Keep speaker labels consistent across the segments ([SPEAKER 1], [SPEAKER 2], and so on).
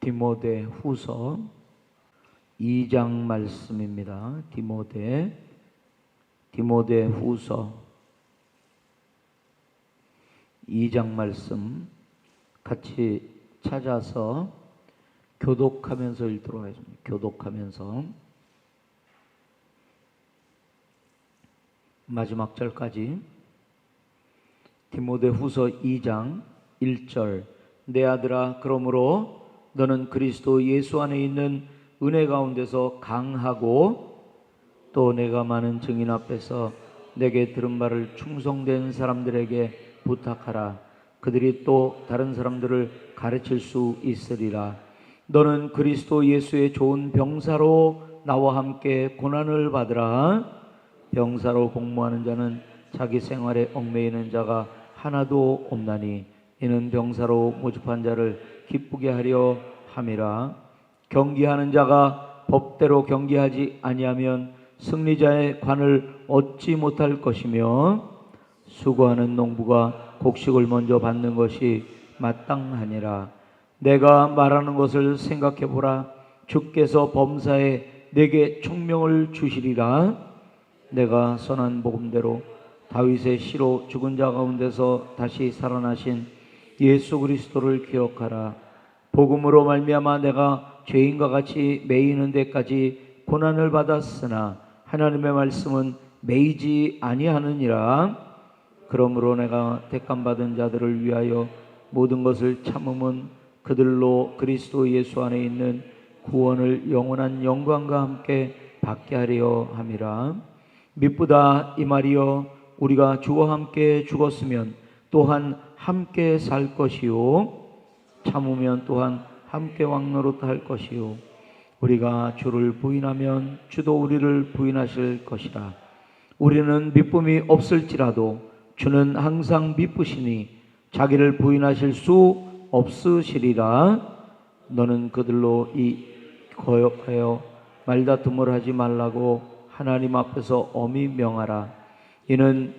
[SPEAKER 1] 디모데 후서 2장 말씀입니다. 디모데 후서 2장 말씀 같이 찾아서 교독하면서 읽도록 하겠습니다. 교독하면서 마지막 절까지. 디모데 후서 2장 1절. 내 아들아, 그러므로 너는 그리스도 예수 안에 있는 은혜 가운데서 강하고 또 내가 많은 증인 앞에서 내게 들은 말을 충성된 사람들에게 부탁하라. 그들이 또 다른 사람들을 가르칠 수 있으리라. 너는 그리스도 예수의 좋은 병사로 나와 함께 고난을 받으라. 병사로 복무하는 자는 자기 생활에 얽매이는 자가 하나도 없나니 이는 병사로 모집한 자를 기쁘게 하려 함이라. 경기하는 자가 법대로 경기하지 아니하면 승리자의 관을 얻지 못할 것이며 수고하는 농부가 곡식을 먼저 받는 것이 마땅하니라. 내가 말하는 것을 생각해 보라. 주께서 범사에 내게 총명을 주시리라. 내가 선한 복음대로 다윗의 씨로 죽은 자 가운데서 다시 살아나신 예수 그리스도를 기억하라. 복음으로 말미암아 내가 죄인과 같이 매이는 데까지 고난을 받았으나 하나님의 말씀은 매이지 아니하느니라. 그러므로 내가 택함받은 자들을 위하여 모든 것을 참음은 그들로 그리스도 예수 안에 있는 구원을 영원한 영광과 함께 받게 하려 함이라. 미쁘다 이 말이여, 우리가 주와 함께 죽었으면 또한 함께 살 것이요 참으면 또한 함께 왕노릇할 것이요 우리가 주를 부인하면 주도 우리를 부인하실 것이라. 우리는 미쁨이 없을지라도 주는 항상 미쁘시니 자기를 부인하실 수 없으시리라. 너는 그들로 이 거역하여 말다툼을 하지 말라고 하나님 앞에서 엄히 명하라. 이는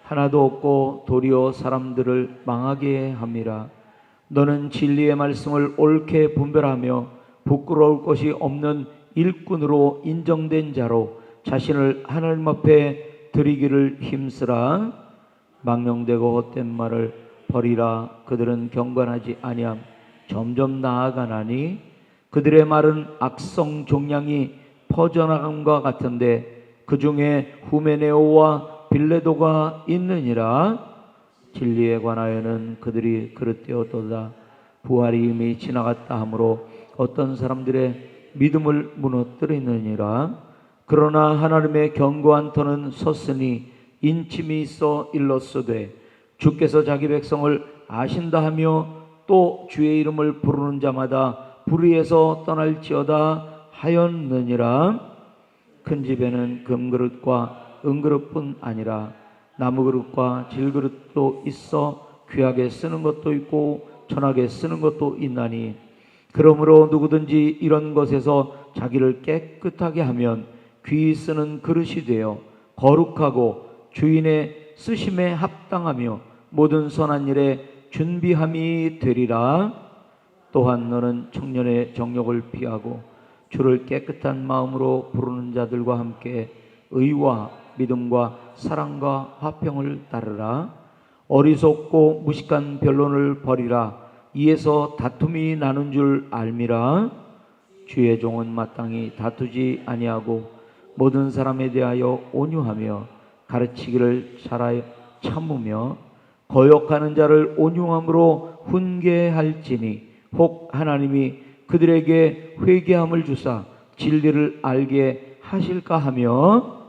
[SPEAKER 1] 하나도 없고 도리어 사람들을 망하게 함이라. 너는 진리의 말씀을 옳게 분별하며 부끄러울 것이 없는 일꾼으로 인정된 자로 자신을 하나님 앞에 드리기를 힘쓰라. 망령되고 헛된 말을 버리라. 그들은 경건하지 아니함 점점 나아가나니 그들의 말은 악성 종양이 퍼져나감과 같은데 그 중에 후메네오와 빌레도가 있느니라. 진리에 관하여는 그들이 그릇되었도다. 부활이 이미 지나갔다 하므로 어떤 사람들의 믿음을 무너뜨리느니라. 그러나 하나님의 견고한 터는 섰으니 인침이 있어 일렀으되 주께서 자기 백성을 아신다 하며 또 주의 이름을 부르는 자마다 불의에서 떠날지어다 하였느니라. 큰 집에는 금그릇과 은그릇뿐 아니라 나무그릇과 질그릇도 있어 귀하게 쓰는 것도 있고 천하게 쓰는 것도 있나니 그러므로 누구든지 이런 것에서 자기를 깨끗하게 하면 귀히 쓰는 그릇이 되어 거룩하고 주인의 쓰심에 합당하며 모든 선한 일에 준비함이 되리라. 또한 너는 청년의 정욕을 피하고 주를 깨끗한 마음으로 부르는 자들과 함께 의와 믿음과 사랑과 화평을 따르라. 어리석고 무식한 변론을 버리라. 이에서 다툼이 나는 줄 알미라. 주의 종은 마땅히 다투지 아니하고 모든 사람에 대하여 온유하며 가르치기를 잘하여 참으며 거역하는 자를 온유함으로 훈계할지니 혹 하나님이 그들에게 회개함을 주사 진리를 알게 하실까 하며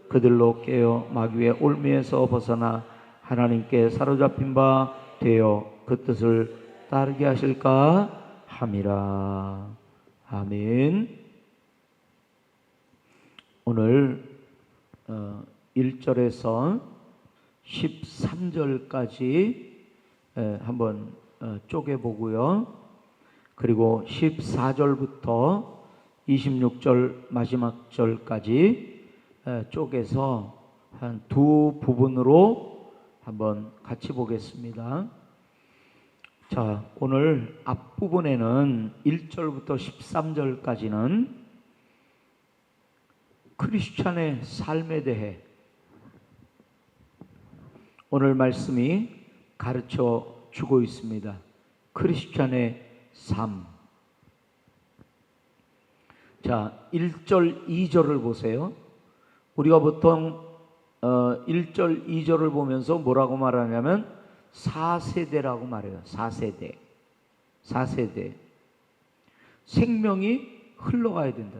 [SPEAKER 1] 그들로 깨어 마귀의 올무에서 벗어나 하나님께 사로잡힌 바 되어 그 뜻을 따르게 하실까 함이라. 아멘. 오늘 1절에서 13절까지 한번 쪼개보고요. 그리고 14절부터 26절 마지막 절까지 쪼개서 한 두 부분으로 한번 같이 보겠습니다. 자, 오늘 앞부분에는 1절부터 13절까지는 크리스찬의 삶에 대해 오늘 말씀이 가르쳐 주고 있습니다. 크리스찬의 삶. 자, 1절, 2절을 보세요. 우리가 보통 1절, 2절을 보면서 뭐라고 말하냐면 4세대라고 말해요. 4세대. 4세대. 생명이 흘러가야 된다.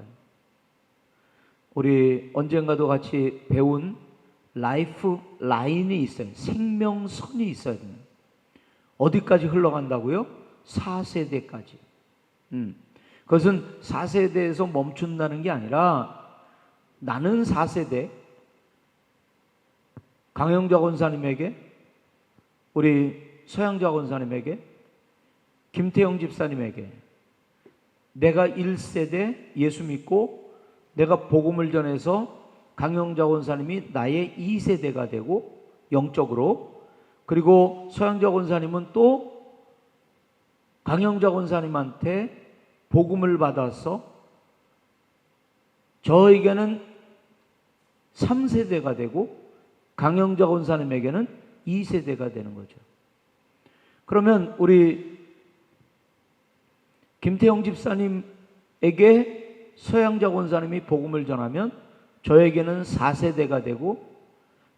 [SPEAKER 1] 우리 언젠가도 같이 배운 라이프 라인이 있어요. 생명선이 있어야 됩니다. 어디까지 흘러간다고요? 4세대까지. 그것은 4세대에서 멈춘다는 게 아니라 나는 4세대, 강영자 권사님에게, 우리 서양자 권사님에게, 김태영 집사님에게 내가 1세대 예수 믿고 내가 복음을 전해서 강영자 권사님이 나의 2세대가 되고 영적으로, 그리고 서양자 권사님은 또 강영자 권사님한테 복음을 받아서 저에게는 3세대가 되고 강영자 권사님에게는 2세대가 되는 거죠. 그러면 우리 김태영 집사님에게 서양자 권사님이 복음을 전하면 저에게는 4세대가 되고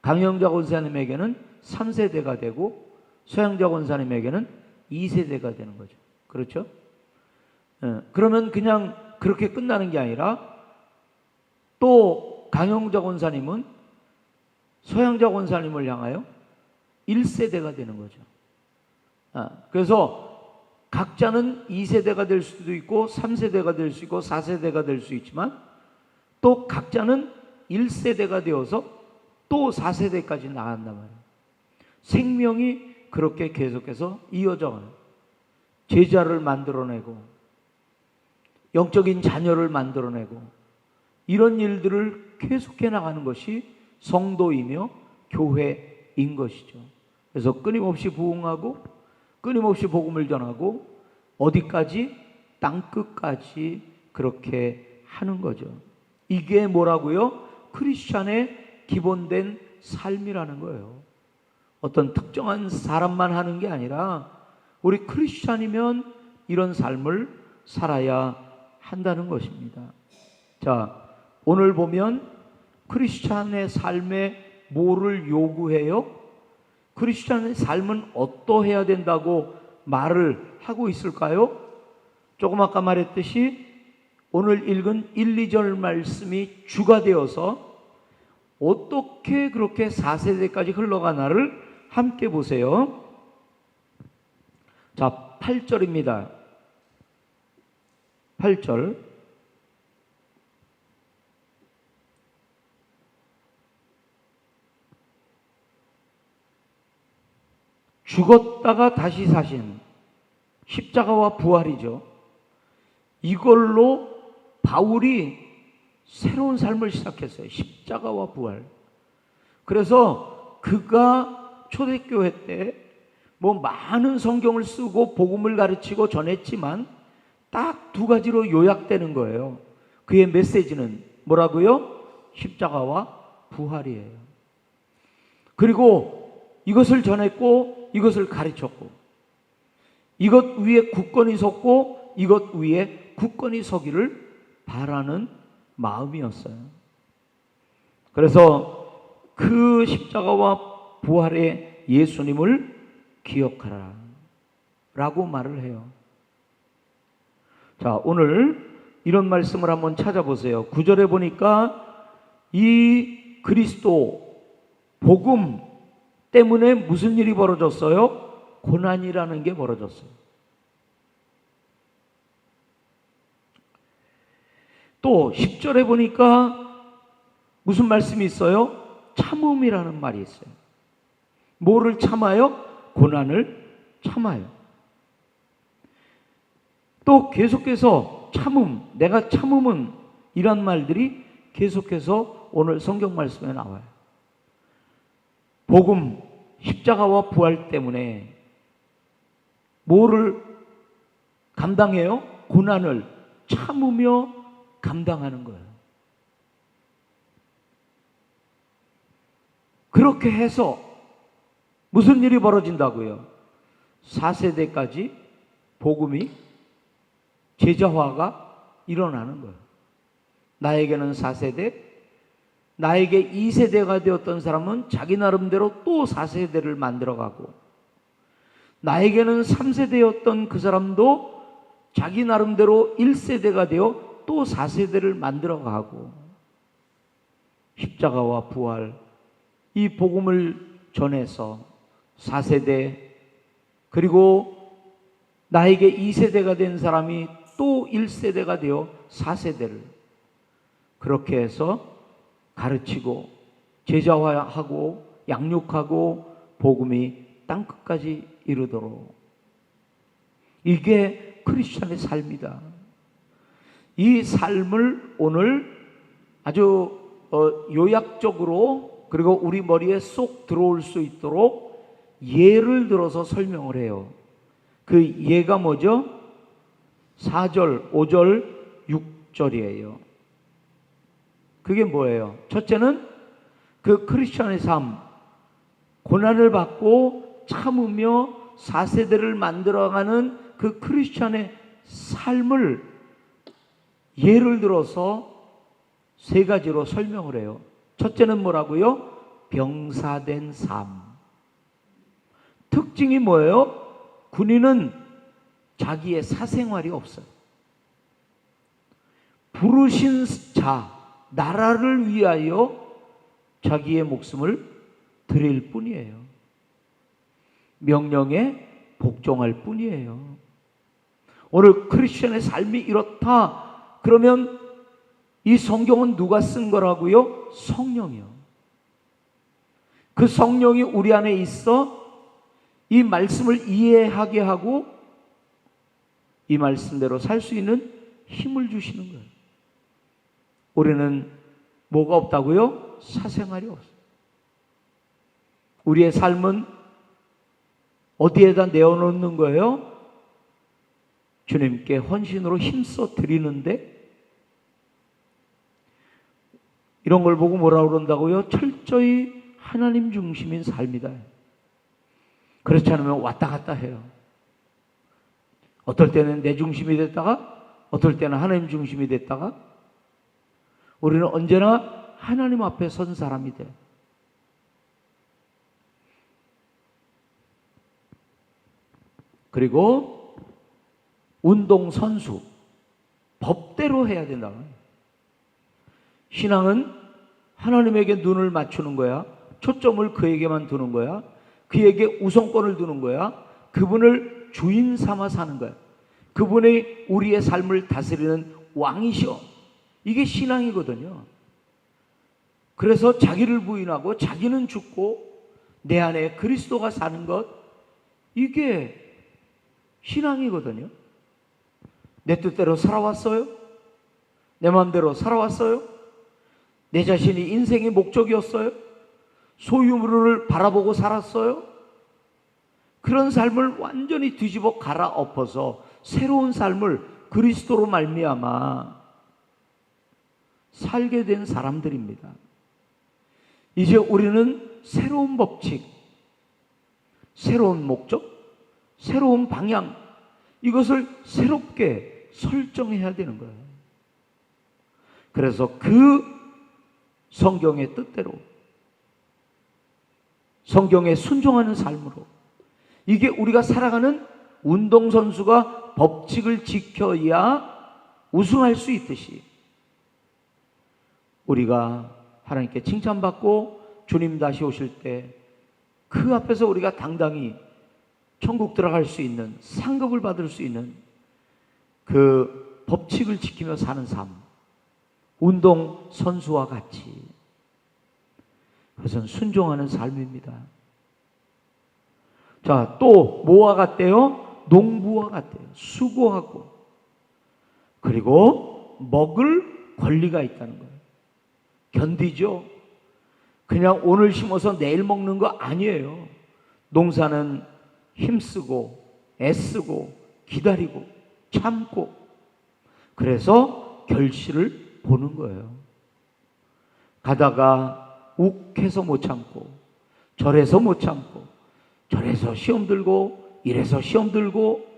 [SPEAKER 1] 강영자 권사님에게는 3세대가 되고 서양자 권사님에게는 2세대가 되는 거죠. 그렇죠? 그러면 그냥 그렇게 끝나는 게 아니라 또 강영자 권사님은 서양자 권사님을 향하여 1세대가 되는 거죠. 그래서 각자는 2세대가 될 수도 있고 3세대가 될 수 있고 4세대가 될 수 있지만 또 각자는 1세대가 되어서 또 4세대까지 나간단 말이에요. 생명이 그렇게 계속해서 이어져가는, 제자를 만들어내고 영적인 자녀를 만들어내고 이런 일들을 계속해 나가는 것이 성도이며 교회인 것이죠. 그래서 끊임없이 부흥하고 끊임없이 복음을 전하고 어디까지? 땅끝까지 그렇게 하는 거죠. 이게 뭐라고요? 크리스찬의 기본된 삶이라는 거예요. 어떤 특정한 사람만 하는 게 아니라 우리 크리스찬이면 이런 삶을 살아야 한다는 것입니다. 자, 오늘 보면 크리스찬의 삶에 뭐를 요구해요? 크리스찬의 삶은 어떠해야 된다고 말을 하고 있을까요? 조금 아까 말했듯이 오늘 읽은 1, 2절 말씀이 주가 되어서 어떻게 그렇게 4세대까지 흘러가나를 함께 보세요. 자, 8절입니다. 8절. 죽었다가 다시 사신 십자가와 부활이죠. 이걸로 바울이 새로운 삶을 시작했어요. 십자가와 부활. 그래서 그가 초대교회 때 뭐 많은 성경을 쓰고 복음을 가르치고 전했지만 딱 두 가지로 요약되는 거예요. 그의 메시지는 뭐라고요? 십자가와 부활이에요. 그리고 이것을 전했고 이것을 가르쳤고 이것 위에 굳건히 섰고 이것 위에 굳건히 서기를 바라는 마음이었어요. 그래서 그 십자가와 부활의 예수님을 기억하라 라고 말을 해요. 자, 오늘 이런 말씀을 한번 찾아보세요. 9절에 보니까 이 그리스도 복음 때문에 무슨 일이 벌어졌어요? 고난이라는 게 벌어졌어요. 또 10절에 보니까 무슨 말씀이 있어요? 참음이라는 말이 있어요. 뭐를 참아요? 고난을 참아요. 또 계속해서 참음, 내가 참음은 이런 말들이 계속해서 오늘 성경 말씀에 나와요. 복음, 십자가와 부활 때문에 뭐를 감당해요? 고난을 참으며 감당하는 거예요. 그렇게 해서 무슨 일이 벌어진다고요? 4세대까지 복음이 제자화가 일어나는 거예요. 나에게는 4세대, 나에게 2세대가 되었던 사람은 자기 나름대로 또 4세대를 만들어가고, 나에게는 3세대였던 그 사람도 자기 나름대로 1세대가 되어 또 4세대를 만들어가고, 십자가와 부활, 이 복음을 전해서 4세대, 그리고 나에게 2세대가 된 사람이 또 1세대가 되어 4세대를 그렇게 해서 가르치고 제자화하고 양육하고 복음이 땅끝까지 이르도록, 이게 크리스천의 삶이다. 이 삶을 오늘 아주 요약적으로, 그리고 우리 머리에 쏙 들어올 수 있도록 예를 들어서 설명을 해요. 그 예가 뭐죠? 4절, 5절, 6절이에요. 그게 뭐예요? 첫째는 그 크리스천의 삶, 고난을 받고 참으며 4세대를 만들어가는 그 크리스천의 삶을 예를 들어서 세 가지로 설명을 해요. 첫째는 뭐라고요? 병사된 삶. 특징이 뭐예요? 군인은 자기의 사생활이 없어요. 부르신 자, 나라를 위하여 자기의 목숨을 드릴 뿐이에요. 명령에 복종할 뿐이에요. 오늘 크리스천의 삶이 이렇다 그러면 이 성경은 누가 쓴 거라고요? 성령이요. 그 성령이 우리 안에 있어 이 말씀을 이해하게 하고 이 말씀대로 살 수 있는 힘을 주시는 거예요. 우리는 뭐가 없다고요? 사생활이 없어요. 우리의 삶은 어디에다 내어놓는 거예요? 주님께 헌신으로 힘써 드리는데, 이런 걸 보고 뭐라고 그런다고요? 철저히 하나님 중심인 삶이다. 그렇지 않으면 왔다 갔다 해요. 어떨 때는 내 중심이 됐다가 어떨 때는 하나님 중심이 됐다가, 우리는 언제나 하나님 앞에 선 사람이 돼. 그리고 운동선수, 법대로 해야 된다. 신앙은 하나님에게 눈을 맞추는 거야. 초점을 그에게만 두는 거야. 그에게 우선권을 두는 거야. 그분을 주인 삼아 사는 거야. 그분이 우리의 삶을 다스리는 왕이셔. 이게 신앙이거든요. 그래서 자기를 부인하고 자기는 죽고 내 안에 그리스도가 사는 것, 이게 신앙이거든요. 내 뜻대로 살아왔어요? 내 마음대로 살아왔어요? 내 자신이 인생의 목적이었어요? 소유물을 바라보고 살았어요? 그런 삶을 완전히 뒤집어 갈아엎어서 새로운 삶을 그리스도로 말미암아 살게 된 사람들입니다. 이제 우리는 새로운 법칙, 새로운 목적, 새로운 방향, 이것을 새롭게 설정해야 되는 거예요. 그래서 그 성경의 뜻대로, 성경에 순종하는 삶으로, 이게 우리가 살아가는 운동선수가 법칙을 지켜야 우승할 수 있듯이, 우리가 하나님께 칭찬받고 주님 다시 오실 때 그 앞에서 우리가 당당히 천국 들어갈 수 있는, 상급을 받을 수 있는 그 법칙을 지키며 사는 삶, 운동선수와 같이, 그것은 순종하는 삶입니다. 자, 또 뭐와 같대요? 농부와 같대요. 수고하고, 그리고 먹을 권리가 있다는 거예요. 견디죠. 그냥 오늘 심어서 내일 먹는 거 아니에요. 농사는 힘쓰고 애쓰고 기다리고 참고, 그래서 결실을 보는 거예요. 가다가 욱해서 못 참고, 저래서 못 참고, 저래서 시험 들고 이래서 시험 들고,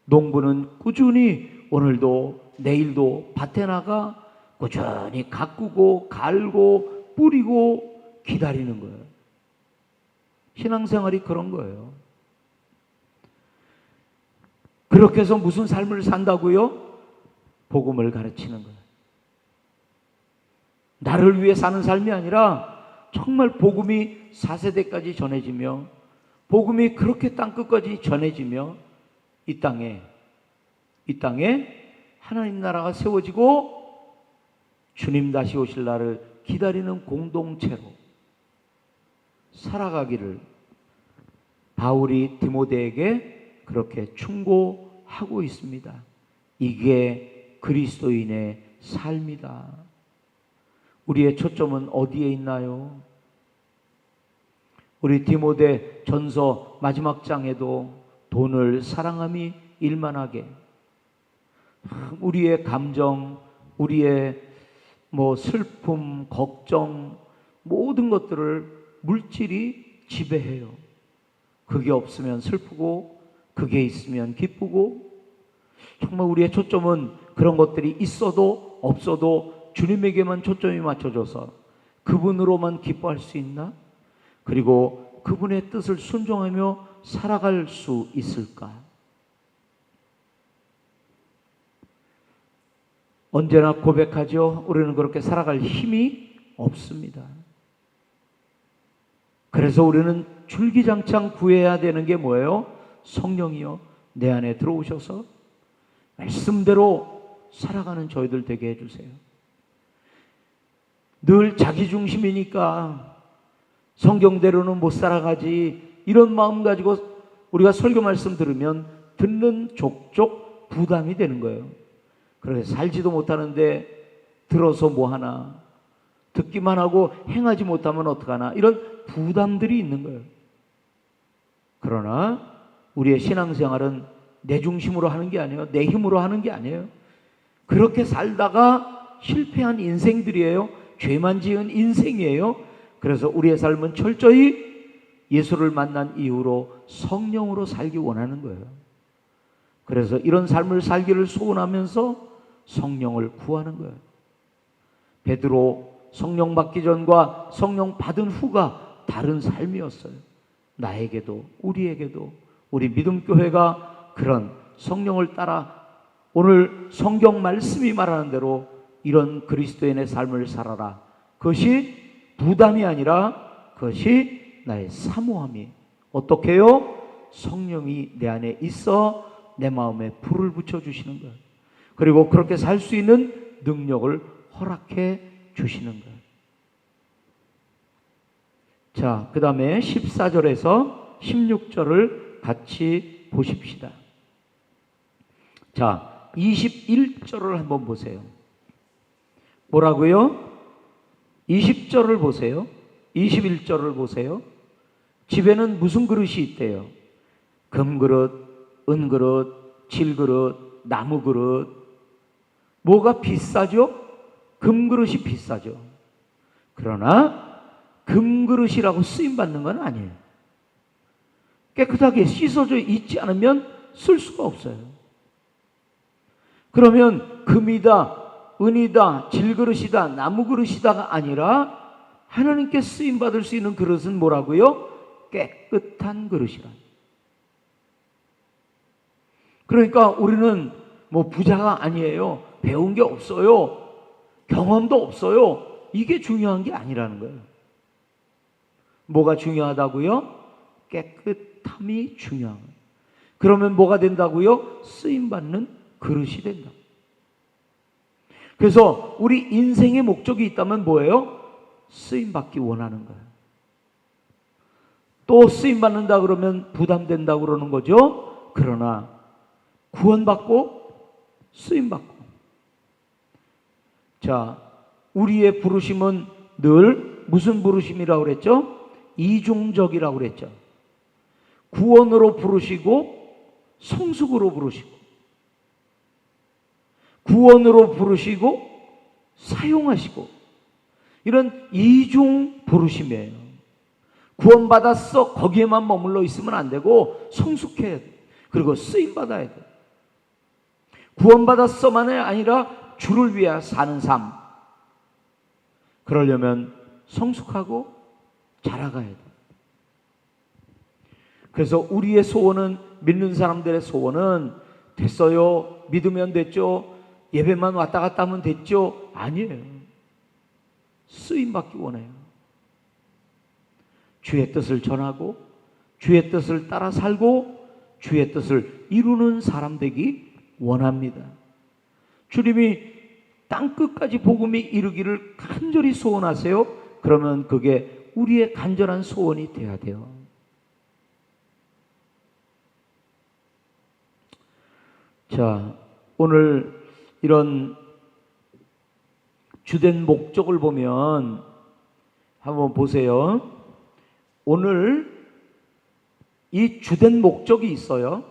[SPEAKER 1] 농부는 꾸준히 오늘도 내일도 밭에 나가 꾸준히 가꾸고 갈고 뿌리고 기다리는 거예요. 신앙생활이 그런 거예요. 그렇게 해서 무슨 삶을 산다고요? 복음을 가르치는 거예요. 나를 위해 사는 삶이 아니라 정말 복음이 4세대까지 전해지며, 복음이 그렇게 땅끝까지 전해지며, 이 땅에 하나님 나라가 세워지고 주님 다시 오실 날을 기다리는 공동체로 살아가기를 바울이 디모데에게 그렇게 충고하고 있습니다. 이게 그리스도인의 삶이다. 우리의 초점은 어디에 있나요? 우리 디모데 전서 마지막 장에도 돈을 사랑함이 일만하게, 우리의 감정, 우리의 슬픔, 걱정, 모든 것들을 물질이 지배해요. 그게 없으면 슬프고 그게 있으면 기쁘고, 정말 우리의 초점은 그런 것들이 있어도 없어도 주님에게만 초점이 맞춰져서 그분으로만 기뻐할 수 있나? 그리고 그분의 뜻을 순종하며 살아갈 수 있을까? 언제나 고백하죠. 우리는 그렇게 살아갈 힘이 없습니다. 그래서 우리는 줄기장창 구해야 되는 게 뭐예요? 성령이요, 내 안에 들어오셔서 말씀대로 살아가는 저희들 되게 해주세요. 늘 자기중심이니까 성경대로는 못 살아가지, 이런 마음 가지고 우리가 설교 말씀 들으면 듣는 족족 부담이 되는 거예요. 그래서 살지도 못하는데 들어서 뭐하나, 듣기만 하고 행하지 못하면 어떡하나, 이런 부담들이 있는 거예요. 그러나 우리의 신앙생활은 내 중심으로 하는 게 아니에요. 내 힘으로 하는 게 아니에요. 그렇게 살다가 실패한 인생들이에요. 죄만 지은 인생이에요. 그래서 우리의 삶은 철저히 예수를 만난 이후로 성령으로 살기 원하는 거예요. 그래서 이런 삶을 살기를 소원하면서 성령을 구하는 거예요. 베드로 성령 받기 전과 성령 받은 후가 다른 삶이었어요. 나에게도 우리에게도 우리 믿음교회가 그런 성령을 따라 오늘 성경 말씀이 말하는 대로 이런 그리스도인의 삶을 살아라. 그것이 부담이 아니라 그것이 나의 사모함이. 어떻게 해요? 성령이 내 안에 있어 내 마음에 불을 붙여주시는 거예요. 그리고 그렇게 살 수 있는 능력을 허락해 주시는 거예요. 자, 그 다음에 14절에서 16절을 같이 보십시다. 자, 21절을 한번 보세요. 뭐라고요? 20절을 보세요. 21절을 보세요. 집에는 무슨 그릇이 있대요? 금그릇, 은그릇, 질그릇, 나무그릇. 뭐가 비싸죠? 금그릇이 비싸죠. 그러나 금그릇이라고 쓰임받는 건 아니에요. 깨끗하게 씻어져 있지 않으면 쓸 수가 없어요. 그러면 금이다, 은이다, 질그릇이다, 나무그릇이다가 아니라 하나님께 쓰임받을 수 있는 그릇은 뭐라고요? 깨끗한 그릇이라. 그러니까 우리는 부자가 아니에요. 배운 게 없어요. 경험도 없어요. 이게 중요한 게 아니라는 거예요. 뭐가 중요하다고요? 깨끗함이 중요한 거예요. 그러면 뭐가 된다고요? 쓰임받는 그릇이 된다. 그래서 우리 인생의 목적이 있다면 뭐예요? 쓰임받기 원하는 거예요. 또 쓰임받는다 그러면 부담된다 그러는 거죠. 그러나 구원받고 쓰임받고. 자, 우리의 부르심은 늘 무슨 부르심이라고 그랬죠? 이중적이라고 그랬죠. 구원으로 부르시고 성숙으로 부르시고 구원으로 부르시고 사용하시고 이런 이중 부르심이에요. 구원받았어 거기에만 머물러 있으면 안 되고 성숙해야 돼. 그리고 쓰임받아야 돼. 구원받았어만이 아니라 주를 위해 사는 삶. 그러려면 성숙하고 자라가야 돼. 그래서 우리의 소원은, 믿는 사람들의 소원은 됐어요, 믿으면 됐죠, 예배만 왔다 갔다 하면 됐죠, 아니에요. 쓰임받기 원해요. 주의 뜻을 전하고 주의 뜻을 따라 살고 주의 뜻을 이루는 사람 되기 원합니다. 주님이 땅끝까지 복음이 이르기를 간절히 소원하세요. 그러면 그게 우리의 간절한 소원이 돼야 돼요. 자, 오늘 이런 주된 목적을 보면 한번 보세요. 오늘 이 주된 목적이 있어요.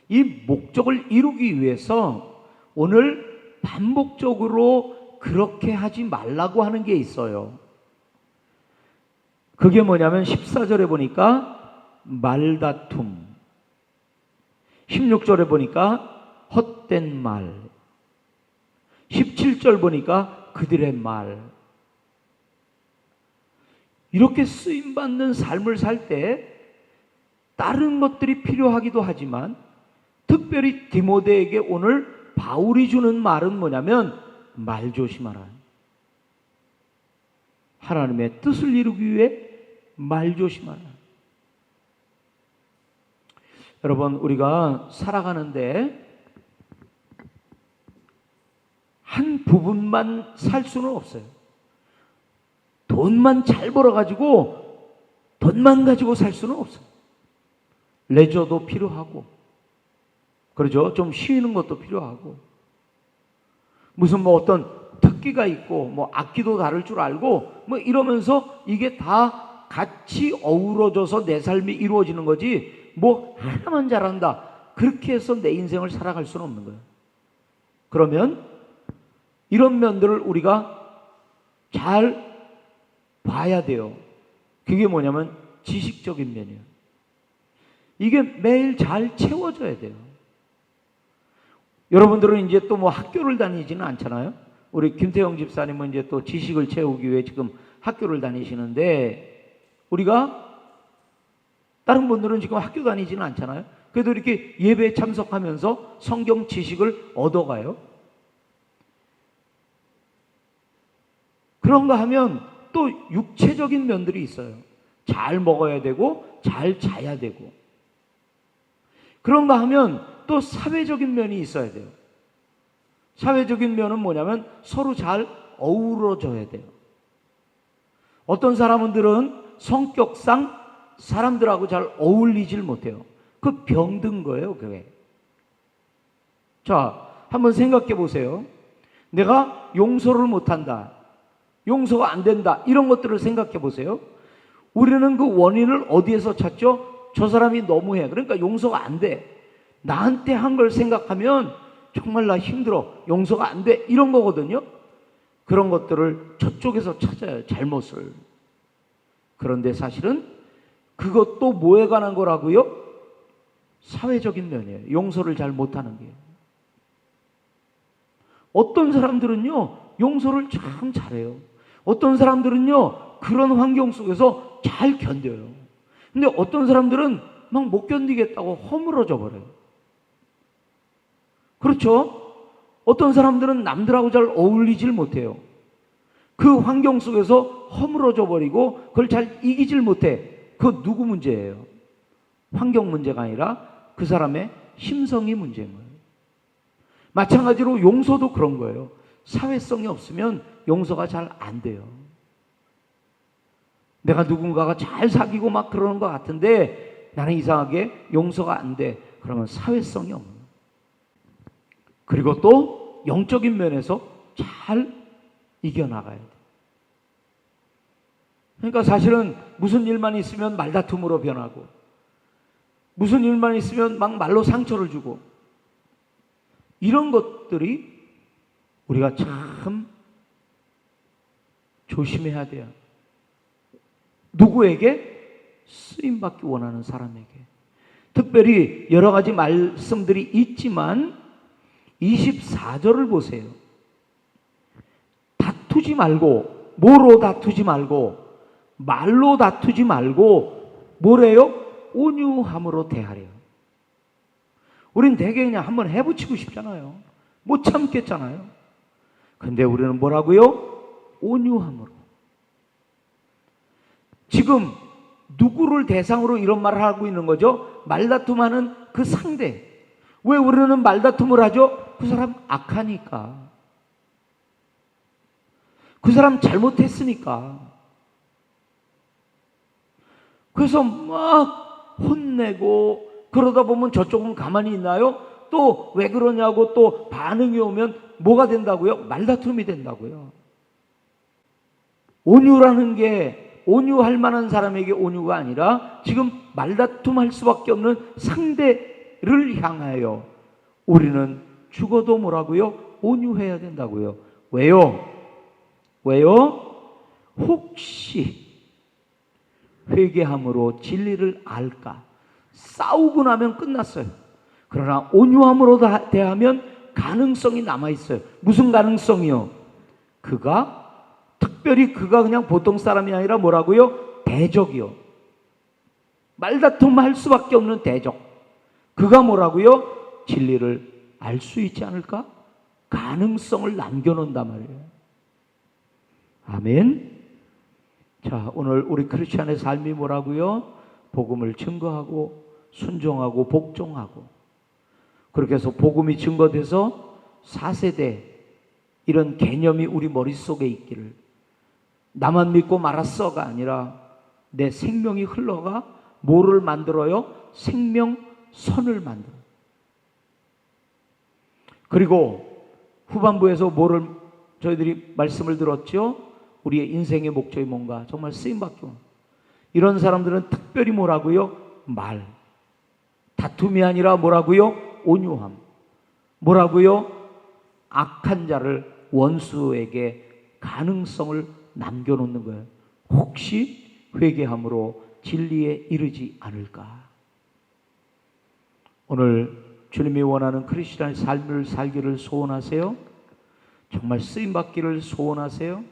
[SPEAKER 1] 이 목적을 이루기 위해서 오늘 반복적으로 그렇게 하지 말라고 하는 게 있어요. 그게 뭐냐면 14절에 보니까 말다툼, 16절에 보니까 헛된 말, 17절 보니까 그들의 말. 이렇게 쓰임받는 삶을 살 때 다른 것들이 필요하기도 하지만 특별히 디모데에게 오늘 바울이 주는 말은 뭐냐면 말 조심하라. 하나님의 뜻을 이루기 위해 말 조심하라. 여러분, 우리가 살아가는데 한 부분만 살 수는 없어요. 돈만 잘 벌어가지고 돈만 가지고 살 수는 없어요. 레저도 필요하고, 그렇죠? 좀 쉬는 것도 필요하고, 무슨 뭐 어떤 특기가 있고, 뭐 악기도 다룰 줄 알고, 뭐 이러면서 이게 다 같이 어우러져서 내 삶이 이루어지는 거지, 뭐 하나만 잘한다, 그렇게 해서 내 인생을 살아갈 수는 없는 거예요. 그러면 이런 면들을 우리가 잘 봐야 돼요. 그게 뭐냐면 지식적인 면이에요. 이게 매일 잘 채워져야 돼요. 여러분들은 이제 또 뭐 학교를 다니지는 않잖아요. 우리 김태형 집사님은 이제 또 지식을 채우기 위해 지금 학교를 다니시는데, 우리가 다른 분들은 지금 학교 다니지는 않잖아요. 그래도 이렇게 예배에 참석하면서 성경 지식을 얻어가요. 그런가 하면 또 육체적인 면들이 있어요. 잘 먹어야 되고 잘 자야 되고. 그런가 하면 또 사회적인 면이 있어야 돼요. 사회적인 면은 뭐냐면 서로 잘 어우러져야 돼요. 어떤 사람들은 성격상 사람들하고 잘 어울리질 못해요. 그 병든 거예요, 그게. 자, 한번 생각해 보세요. 내가 용서를 못한다, 용서가 안 된다, 이런 것들을 생각해 보세요. 우리는 그 원인을 어디에서 찾죠? 저 사람이 너무해, 그러니까 용서가 안 돼. 나한테 한 걸 생각하면 정말 나 힘들어, 용서가 안 돼, 이런 거거든요. 그런 것들을 저쪽에서 찾아요, 잘못을. 그런데 사실은 그것도 뭐에 관한 거라고요? 사회적인 면이에요. 용서를 잘 못하는 게. 어떤 사람들은요, 용서를 참 잘해요. 어떤 사람들은요, 그런 환경 속에서 잘 견뎌요. 근데 어떤 사람들은 막 못 견디겠다고 허물어져 버려요. 그렇죠? 어떤 사람들은 남들하고 잘 어울리질 못해요. 그 환경 속에서 허물어져 버리고 그걸 잘 이기질 못해. 그거 누구 문제예요? 환경 문제가 아니라 그 사람의 심성이 문제인 거예요. 마찬가지로 용서도 그런 거예요. 사회성이 없으면 용서가 잘 안 돼요. 내가 누군가가 잘 사귀고 막 그러는 것 같은데 나는 이상하게 용서가 안 돼. 그러면 사회성이 없는 거예요. 그리고 또 영적인 면에서 잘 이겨나가야 돼요. 그러니까 사실은 무슨 일만 있으면 말다툼으로 변하고, 무슨 일만 있으면 막 말로 상처를 주고, 이런 것들이 우리가 참 조심해야 돼요. 누구에게? 쓰임받기 원하는 사람에게. 특별히 여러 가지 말씀들이 있지만 24절을 보세요. 다투지 말고, 뭐로 다투지 말고, 말로 다투지 말고, 뭐래요? 온유함으로 대하래요. 우린 되게 그냥 한번 해붙이고 싶잖아요. 못 참겠잖아요. 근데 우리는 뭐라고요? 온유함으로. 지금 누구를 대상으로 이런 말을 하고 있는 거죠? 말다툼하는 그 상대. 왜 우리는 말다툼을 하죠? 그 사람 악하니까. 그 사람 잘못했으니까. 그래서 막 혼내고, 그러다 보면 저쪽은 가만히 있나요? 또 왜 그러냐고 또 반응이 오면 뭐가 된다고요? 말다툼이 된다고요. 온유라는 게 온유할 만한 사람에게 온유가 아니라 지금 말다툼할 수밖에 없는 상대를 향하여 우리는 죽어도 뭐라고요? 온유해야 된다고요. 왜요? 혹시 회개함으로 진리를 알까? 싸우고 나면 끝났어요. 그러나 온유함으로 대하면 가능성이 남아있어요. 무슨 가능성이요? 특별히 그가 그냥 보통 사람이 아니라 뭐라고요? 대적이요. 말다툼 할 수밖에 없는 대적. 그가 뭐라고요? 진리를 알 수 있지 않을까? 가능성을 남겨놓는단 말이에요. 아멘. 자, 오늘 우리 크리스찬의 삶이 뭐라고요? 복음을 증거하고 순종하고 복종하고, 그렇게 해서 복음이 증거돼서 4세대 이런 개념이 우리 머릿속에 있기를, 나만 믿고 말았어가 아니라 내 생명이 흘러가 뭐를 만들어요? 생명선을 만들어요. 그리고 후반부에서 뭐를 저희들이 말씀을 들었죠? 우리의 인생의 목적이 뭔가? 정말 쓰임받기 원하는 이런 사람들은 특별히 뭐라고요? 다툼이 아니라 뭐라고요? 온유함. 뭐라고요? 악한 자를, 원수에게 가능성을 남겨놓는 거예요. 혹시 회개함으로 진리에 이르지 않을까? 오늘 주님이 원하는 크리스찬의 삶을 살기를 소원하세요? 정말 쓰임받기를 소원하세요?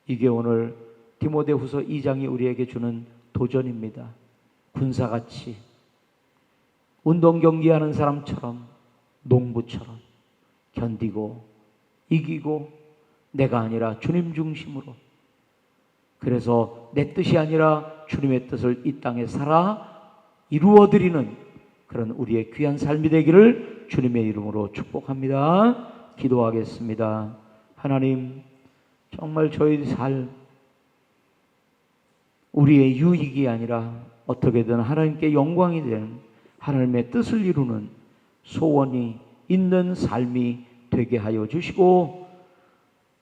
[SPEAKER 1] 이게 오늘 디모데후서 2장이 우리에게 주는 도전입니다. 군사같이 운동 경기하는 사람처럼, 농부처럼 견디고 이기고, 내가 아니라 주님 중심으로, 그래서 내 뜻이 아니라 주님의 뜻을 이 땅에 살아 이루어드리는 그런 우리의 귀한 삶이 되기를 주님의 이름으로 축복합니다. 기도하겠습니다. 하나님, 정말 저희 삶, 우리의 유익이 아니라 어떻게든 하나님께 영광이 되는, 하나님의 뜻을 이루는 소원이 있는 삶이 되게 하여 주시고,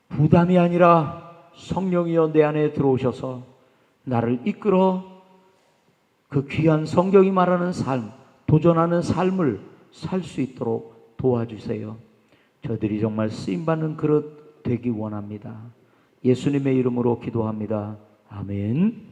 [SPEAKER 1] 부담이 아니라 성령이여 내 안에 들어오셔서 나를 이끌어 그 귀한 성경이 말하는 삶, 도전하는 삶을 살 수 있도록 도와주세요. 저들이 정말 쓰임받는 그릇 되기 원합니다. 예수님의 이름으로 기도합니다. 아멘.